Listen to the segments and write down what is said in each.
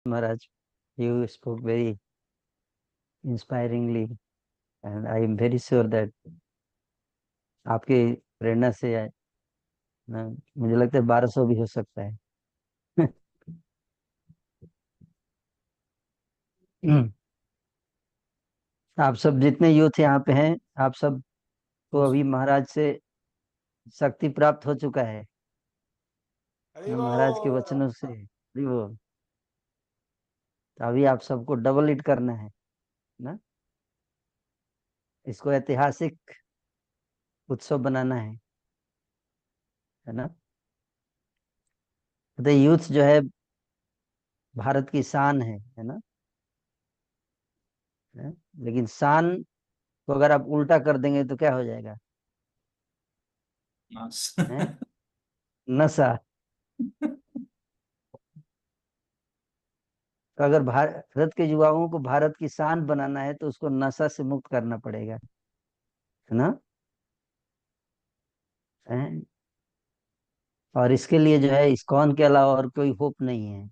Maharaj, you spoke very inspiringly, and I am very sure that आपके प्रेरणा से ना, मुझे लगता है 1200 भी हो सकता है। आप सब जितने यूथ यहाँ पे हैं, आप सब को अभी महाराज से शक्ति प्राप्त हो चुका है हरि ना, महाराज के बोल। वचनों से भी वो। तो अभी आप सबको डबल हिट करना है ना, इसको ऐतिहासिक उत्सव बनाना है ना। तो यूथ जो है भारत की शान है ना। है? लेकिन शान को अगर आप उल्टा कर देंगे तो क्या हो जाएगा? नाश। है? नशा। तो अगर भारत के युवाओं को भारत की शान बनाना है तो उसको नशा से मुक्त करना पड़ेगा, है ना। हैं? और इसके लिए जो है इस्कॉन के अलावा और कोई होप नहीं है।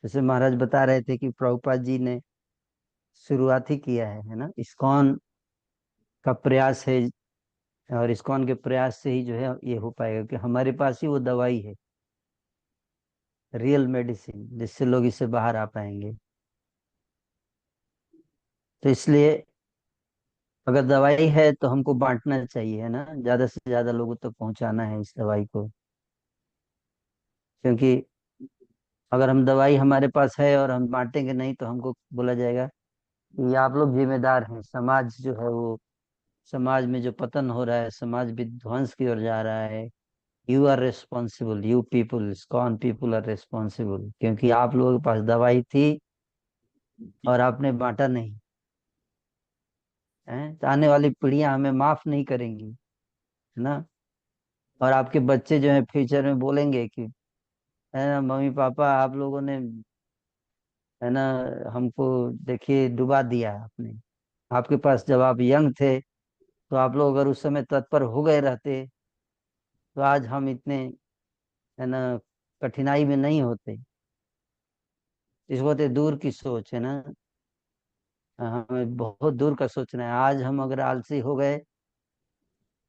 जैसे महाराज बता रहे थे कि प्रभुपाद जी ने शुरुआत ही किया है ना। इस्कॉन का प्रयास है, और इस्कॉन के प्रयास से ही जो है ये हो पाएगा कि हमारे पास ही वो दवाई है, रियल मेडिसिन, जिससे लोग इससे बाहर आ पाएंगे। तो इसलिए अगर दवाई है तो हमको बांटना चाहिए, है ना, ज्यादा से ज्यादा लोगों तक पहुंचाना है इस दवाई को। क्योंकि अगर हम दवाई हमारे पास है और हम बांटेंगे नहीं तो हमको बोला जाएगा कि आप लोग जिम्मेदार हैं, समाज जो है वो, समाज में जो पतन हो रहा है, समाज विध्वंस की ओर जा रहा है, you are responsible, you people, कौन पीपुल आर रेस्पॉन्सिबल, क्योंकि आप लोगों के पास दवाई थी और आपने बांटा नहीं। है तो आने वाली पीढ़ियां हमें माफ नहीं करेंगी, है ना। और आपके बच्चे जो है फ्यूचर में बोलेंगे कि है ना, मम्मी पापा आप लोगों ने, है ना, हमको देखिए डुबा दिया आपने। आपके पास जब आप यंग थे तो आप लोग अगर उस समय तत्पर हो गए रहते तो आज हम इतने, है ना, कठिनाई में नहीं होते। इसको होते दूर की सोच, है ना। हमें बहुत दूर का सोचना है। आज हम अगर आलसी हो गए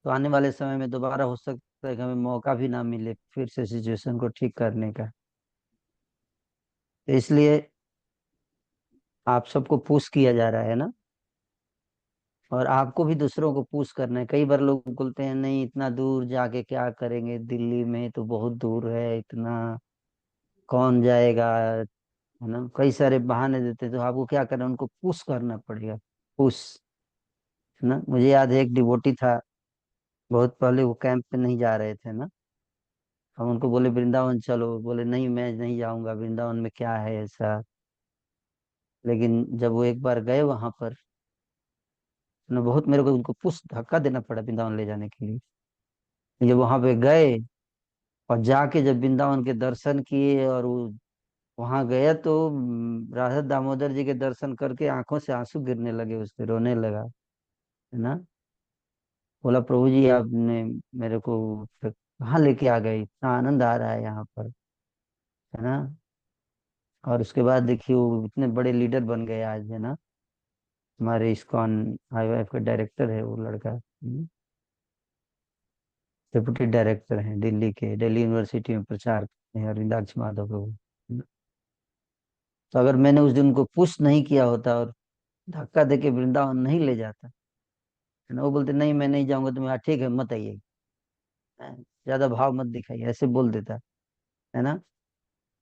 तो आने वाले समय में दोबारा हो सकता है कि हमें मौका भी ना मिले फिर से सिचुएशन को ठीक करने का। तो इसलिए आप सबको पुश किया जा रहा है ना, और आपको भी दूसरों को पुश करना है। कई बार लोग बोलते हैं नहीं इतना दूर जाके क्या करेंगे, दिल्ली में तो बहुत दूर है, इतना कौन जाएगा, है ना, कई सारे बहाने देते हैं। तो आपको क्या करना है, उनको पुश करना पड़ेगा। पुश, है ना। मुझे याद है एक डिवोटी था, बहुत पहले वो कैंप पे नहीं जा रहे थे ना। हम उनको बोले वृंदावन चलो, बोले नहीं मैं नहीं जाऊंगा, वृंदावन में क्या है ऐसा। लेकिन जब वो एक बार गए वहां पर, ना बहुत मेरे को उनको पुश धक्का देना पड़ा वृंदावन ले जाने के लिए। जब वहां पे गए और जाके जब वृंदावन के दर्शन किए और वो वहां गया तो राधा दामोदर जी के दर्शन करके आंखों से आंसू गिरने लगे, उसके रोने लगा, है ना। बोला प्रभु जी आपने मेरे को कहाँ लेके आ गए, इतना आनंद आ रहा है यहाँ पर, है ना। और उसके बाद देखिए वो इतने बड़े लीडर बन गए आज, है ना। हमारे इस्कॉन आईवाईएफ का डायरेक्टर है वो लड़का, डिप्टी डायरेक्टर हैं दिल्ली के, दिल्ली यूनिवर्सिटी में प्रचार करते हैं अरविंदाक्ष माधव को। तो अगर मैंने उस दिन उनको पुश नहीं किया होता और धक्का दे के वृंदावन नहीं ले जाता, है ना, वो बोलते नहीं मैं नहीं जाऊंगा, तो मैं ठीक है मत आइए, ज्यादा भाव मत दिखाइए, ऐसे बोल देता, है ना।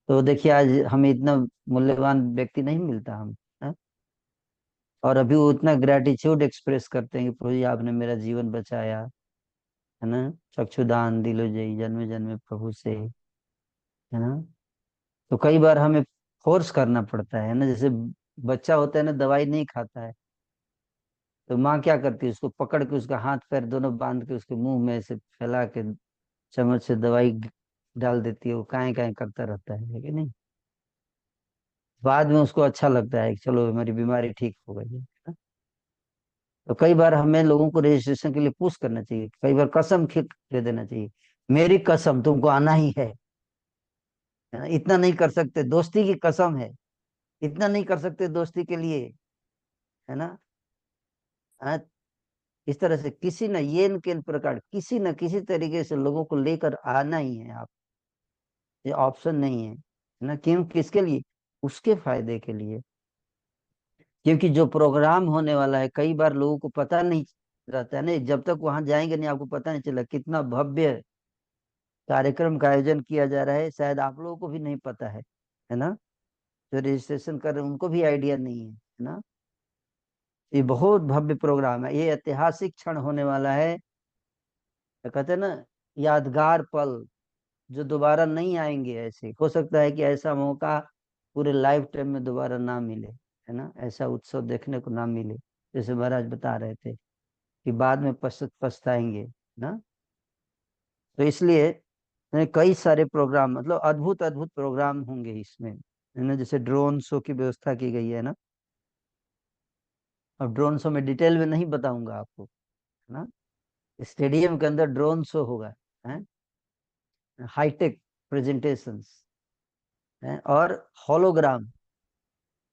तो देखिए आज हमें इतना मूल्यवान व्यक्ति नहीं मिलता हम, है? और अभी वो उतना ग्रेटिट्यूड एक्सप्रेस करते हैं कि प्रभु जी आपने मेरा जीवन बचाया, है ना, चक्षुदान दिलो जय जन्मे जन्मे प्रभु से, है ना। तो कई बार हमें फोर्स करना पड़ता है ना, जैसे बच्चा होता है ना, दवाई नहीं खाता है तो माँ क्या करती है, उसको पकड़ के उसका हाथ पैर दोनों बांध के उसके मुंह में से फैला के चम्मच से दवाई डाल देती है, वो काहे काहे करता रहता है कि नहीं। बाद में उसको अच्छा लगता है कि चलो हमारी बीमारी ठीक हो गई है। तो कई बार हमें लोगों को रजिस्ट्रेशन के लिए पुश करना चाहिए, कई बार कसम खिल दे देना चाहिए, मेरी कसम तुमको आना ही है, है ना, इतना नहीं कर सकते, दोस्ती की कसम है, इतना नहीं कर सकते दोस्ती के लिए, है ना। हाँ, इस तरह से किसी न ये न के प्रकार किसी न किसी तरीके से लोगों को लेकर आना ही है आप, ये ऑप्शन नहीं है ना। क्यों, किसके लिए, उसके फायदे के लिए। क्योंकि जो प्रोग्राम होने वाला है कई बार लोगों को पता नहीं रहता है ना, जब तक वहां जाएंगे नहीं आपको पता नहीं चला कितना भव्य कार्यक्रम का आयोजन किया जा रहा है, शायद आप लोगों को भी नहीं पता है ना। जो रजिस्ट्रेशन कर रहे हैं उनको भी आइडिया नहीं है ना। ये बहुत भव्य प्रोग्राम है, ये ऐतिहासिक क्षण होने वाला है, तो कहते हैं ना, यादगार पल जो दोबारा नहीं आएंगे। ऐसे हो सकता है कि ऐसा मौका पूरे लाइफ टाइम में दोबारा ना मिले, है ना, ऐसा उत्सव देखने को ना मिले, जैसे महाराज बता रहे थे कि बाद में पछताएंगे ना। तो इसलिए कई सारे प्रोग्राम, मतलब अद्भुत अद्भुत प्रोग्राम होंगे इसमें, है ना। जैसे ड्रोन शो की व्यवस्था की गई है ना। अब ड्रोन शो में डिटेल में नहीं बताऊंगा आपको, है ना। स्टेडियम के अंदर ड्रोन शो होगा, है, हाईटेक प्रेजेंटेशंस है, और होलोग्राम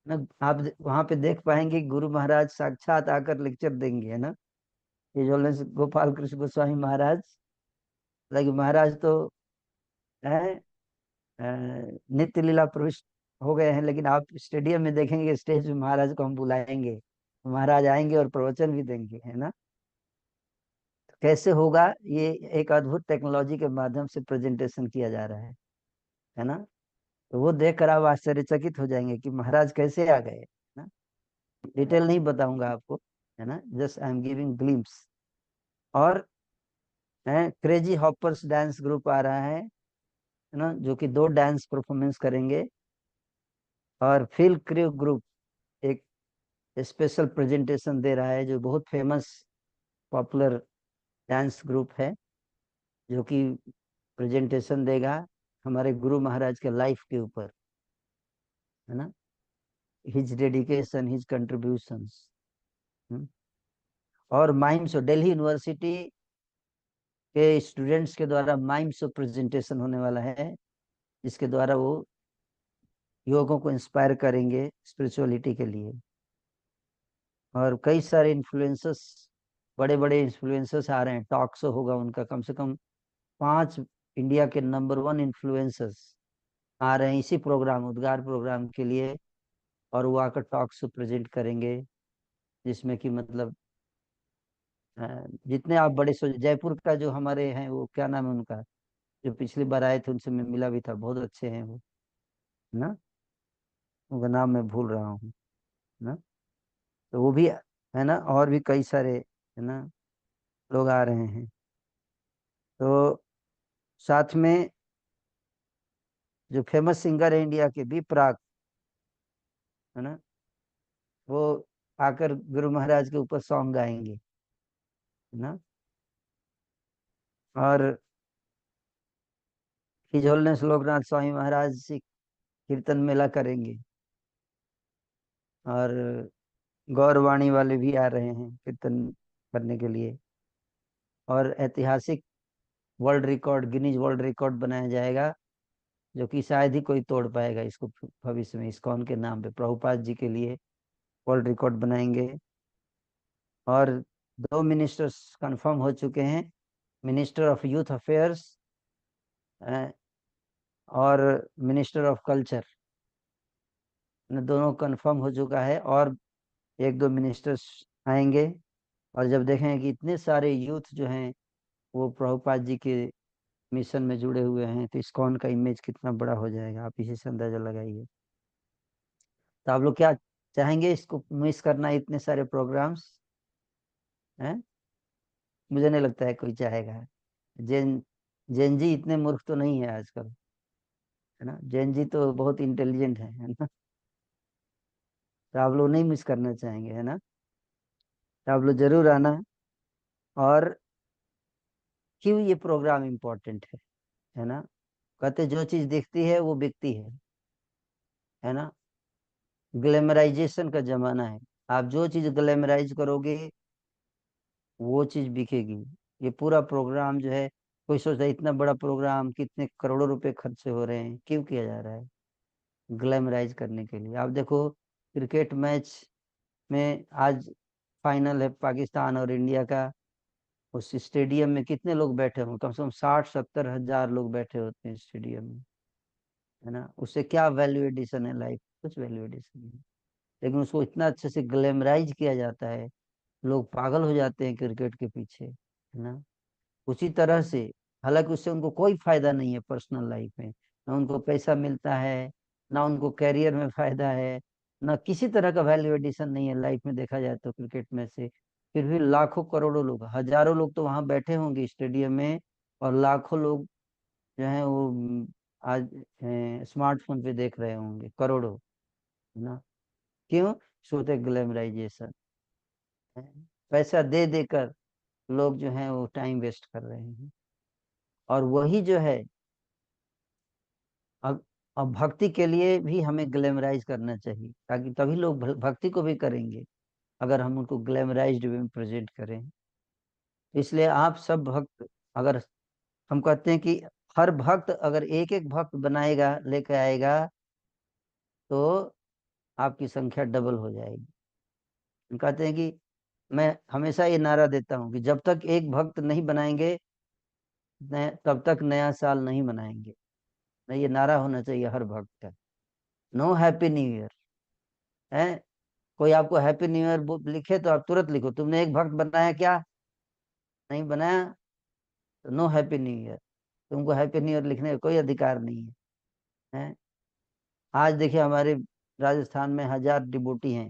ना। आप वहां पे देख पाएंगे गुरु महाराज साक्षात आकर लेक्चर देंगे, है ना। ये जो गोपाल कृष्ण गोस्वामी महाराज, लेकिन महाराज तो है नित्य लीला प्रविष्ट हो गए हैं, लेकिन आप स्टेडियम में देखेंगे स्टेज में महाराज को हम बुलाएंगे, महाराज आएंगे और प्रवचन भी देंगे, है ना। तो कैसे होगा ये, एक अद्भुत टेक्नोलॉजी के माध्यम से प्रेजेंटेशन किया जा रहा है ना। तो वो देखकर आप आश्चर्यचकित हो जाएंगे कि महाराज कैसे आ गए, है ना। डिटेल नहीं बताऊंगा आपको, है ना, just I am giving glimpse. और क्रेजी हॉपर्स डांस ग्रुप आ रहा है ना, जो कि 2 डांस परफॉर्मेंस करेंगे। और फिल क्रू ग्रुप एक स्पेशल प्रेजेंटेशन दे रहा है, जो बहुत फेमस पॉपुलर डांस ग्रुप है, जो कि प्रेजेंटेशन देगा हमारे गुरु महाराज के लाइफ के ऊपर, है ना, हिज डेडिकेशन, हिज कंट्रीब्यूशंस। और माइम शो, दिल्ली यूनिवर्सिटी के स्टूडेंट्स के द्वारा माइम शो प्रेजेंटेशन होने वाला है, जिसके द्वारा वो युवकों को इंस्पायर करेंगे स्पिरिचुअलिटी के लिए। और कई सारे इन्फ्लुएंसर्स, बड़े बड़े इन्फ्लुएंसर्स आ रहे हैं, टॉक शो होगा उनका, कम से कम 5 इंडिया के नंबर 1 इन्फ्लुएंसर्स आ रहे हैं इसी प्रोग्राम, उद्गार प्रोग्राम के लिए। और वो आकर टॉक शो प्रेजेंट करेंगे, जिसमें कि मतलब जितने आप बड़े सोच, जयपुर का जो हमारे हैं, वो क्या नाम है उनका, जो पिछली बार आए थे उनसे मैं मिला भी था, बहुत अच्छे हैं वो, है ना, उनका नाम मैं भूल रहा हूँ, है ना। तो वो भी, है ना, और भी कई सारे, है ना, लोग आ रहे हैं। तो साथ में जो फेमस सिंगर है इंडिया के, बी प्राक, है ना, वो आकर गुरु महाराज के ऊपर सॉन्ग गाएंगे, है ना। और हिजोलने लोकनाथ स्वामी महाराज से कीर्तन मेला करेंगे। और गौरवाणी वाले भी आ रहे हैं कीर्तन करने के लिए। और ऐतिहासिक world record, Guinness world record बनाया जाएगा, जो कि शायद ही कोई तोड़ पाएगा इसको भविष्य में, इस्कॉन के नाम पे प्रभुपाद जी के लिए वर्ल्ड रिकॉर्ड बनाएंगे। और 2 मिनिस्टर्स कंफर्म हो चुके हैं, मिनिस्टर ऑफ यूथ अफेयर्स और मिनिस्टर ऑफ कल्चर, दोनों कंफर्म हो चुका है। और 1-2 मिनिस्टर्स आएंगे। और जब देखेंगे कि इतने सारे यूथ जो हैं वो प्रभुपाद जी के मिशन में जुड़े हुए हैं, तो इस्कॉन का इमेज कितना बड़ा हो जाएगा, आप इसी से अंदाजा लगाइए। तो आप लोग क्या चाहेंगे इसको मिस करना, इतने सारे प्रोग्राम्स हैं? मुझे नहीं लगता है कोई चाहेगा। जेन जेन जी इतने मूर्ख तो नहीं है आजकल, है ना। जेन जी तो बहुत इंटेलिजेंट है ना। तो आप लोग नहीं मिस करना चाहेंगे, है ना। तो आप लोग जरूर आना। और क्यों ये प्रोग्राम इम्पोर्टेंट है ना। कहते जो चीज दिखती है वो बिकती है ना। ग्लैमराइजेशन का जमाना है, आप जो चीज ग्लैमराइज करोगे वो चीज बिकेगी। ये पूरा प्रोग्राम जो है कोई सोचता है इतना बड़ा प्रोग्राम, कितने करोड़ों रुपए खर्च हो रहे हैं, क्यों किया जा रहा है? ग्लैमराइज करने के लिए। आप देखो क्रिकेट मैच में आज फाइनल है पाकिस्तान और इंडिया का, उस स्टेडियम में कितने लोग बैठे होंगे? कम से कम 60-70 हजार लोग बैठे होते हैं स्टेडियम में, है ना? उससे क्या वैल्यू एडिशन है? लाइफ कुछ वैल्यू एडिशन नहीं। लेकिन उसको इतना अच्छे से ग्लैमराइज किया जाता है, लोग पागल हो जाते हैं क्रिकेट के पीछे, है ना? उसी तरह से, हालांकि उससे उनको कोई फायदा नहीं है पर्सनल लाइफ में, ना उनको पैसा मिलता है, ना उनको कैरियर में फायदा है, ना किसी तरह का वैल्यू एडिशन नहीं है लाइफ में देखा जाए तो क्रिकेट में से। फिर भी लाखों करोड़ों लोग, हजारों लोग तो वहां बैठे होंगे स्टेडियम में, और लाखों लोग जो है वो आज स्मार्टफोन पे देख रहे होंगे, करोड़ों, है ना? क्यों? सोते ग्लैमराइजेशन, पैसा दे देकर लोग जो है वो टाइम वेस्ट कर रहे हैं। और वही जो है, अब अब भक्ति के लिए भी हमें ग्लैमराइज करना चाहिए, ताकि तभी लोग भक्ति को भी करेंगे, अगर हम उनको ग्लैमराइज्ड वे में प्रेजेंट करें। इसलिए आप सब भक्त, अगर हम कहते हैं कि हर भक्त अगर एक एक भक्त बनाएगा, लेके आएगा, तो आपकी संख्या डबल हो जाएगी। हम कहते हैं कि मैं हमेशा ये नारा देता हूँ कि जब तक एक भक्त नहीं बनाएंगे, तब तक नया साल नहीं मनाएंगे। नहीं, ये नारा होना चाहिए हर भक्त का। नो हैप्पी न्यू ईयर है। कोई आपको हैप्पी न्यू ईयर लिखे तो आप तुरंत लिखो, तुमने एक भक्त बनाया क्या? नहीं बनाया, तो नो हैप्पी न्यू ईयर। तुमको हैप्पी न्यू ईयर लिखने का कोई अधिकार नहीं है, हैं? आज देखिए हमारे राजस्थान में 1000 डिबोटी हैं।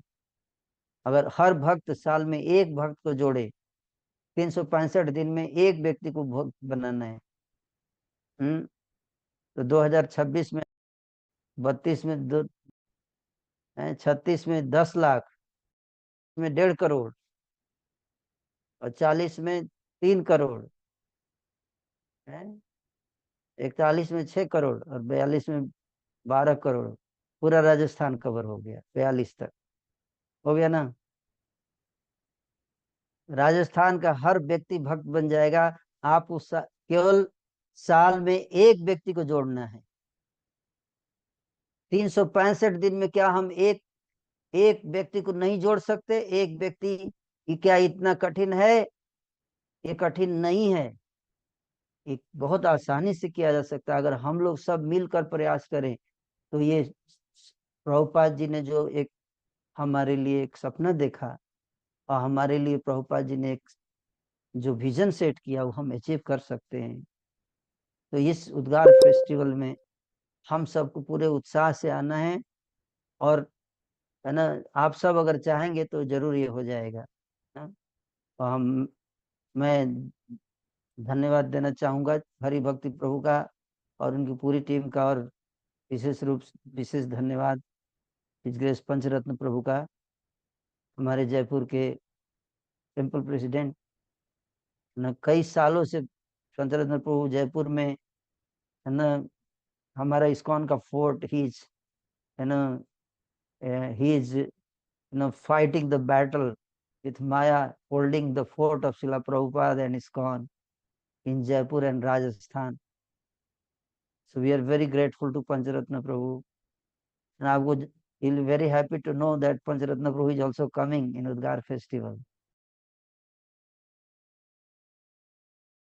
अगर हर भक्त साल में एक भक्त को जोड़े, 365 दिन में एक व्यक्ति को भक्त बनाना है। हम्म तो 2026 में, 32 में दो, 36 में 10 लाख, में 1.5 करोड़, और 40 में 3 करोड़, है 41 में 6 करोड़, और 42 में 12 करोड़। पूरा राजस्थान कवर हो गया, 42 तक हो गया ना? राजस्थान का हर व्यक्ति भक्त बन जाएगा। आप केवल साल में एक व्यक्ति को जोड़ना है। 365 दिन में क्या हम एक एक व्यक्ति को नहीं जोड़ सकते? एक व्यक्ति की क्या इतना कठिन है? ये कठिन नहीं है, ये बहुत आसानी से किया जा सकता है, अगर हम लोग सब मिलकर प्रयास करें। तो ये प्रभुपाद जी ने जो एक हमारे लिए एक सपना देखा, और हमारे लिए प्रभुपाद जी ने एक जो विजन सेट किया, वो हम अचीव कर सकते हैं। तो इस उद्गार फेस्टिवल में हम सबको पूरे उत्साह से आना है, और है ना, आप सब अगर चाहेंगे तो जरूर ये हो जाएगा, है ना? और मैं धन्यवाद देना चाहूंगा हरि भक्ति प्रभु का और उनकी पूरी टीम का, और विशेष धन्यवाद हिज ग्रेस पंचरत्न प्रभु का, हमारे जयपुर के टेम्पल प्रेसिडेंट ना, कई सालों से पंचरत्न प्रभु जयपुर में, है ना, हमारा इस्कॉन का फोर्ट, ही इज, है ना, he is fighting the battle with Maya, holding the fort of Srila Prabhupada and ISKCON in Jaipur and Rajasthan. So we are very grateful to Pancharatna Prabhu. And I would, he'll be very happy to know that Pancharatna Prabhu is also coming in Udgar festival.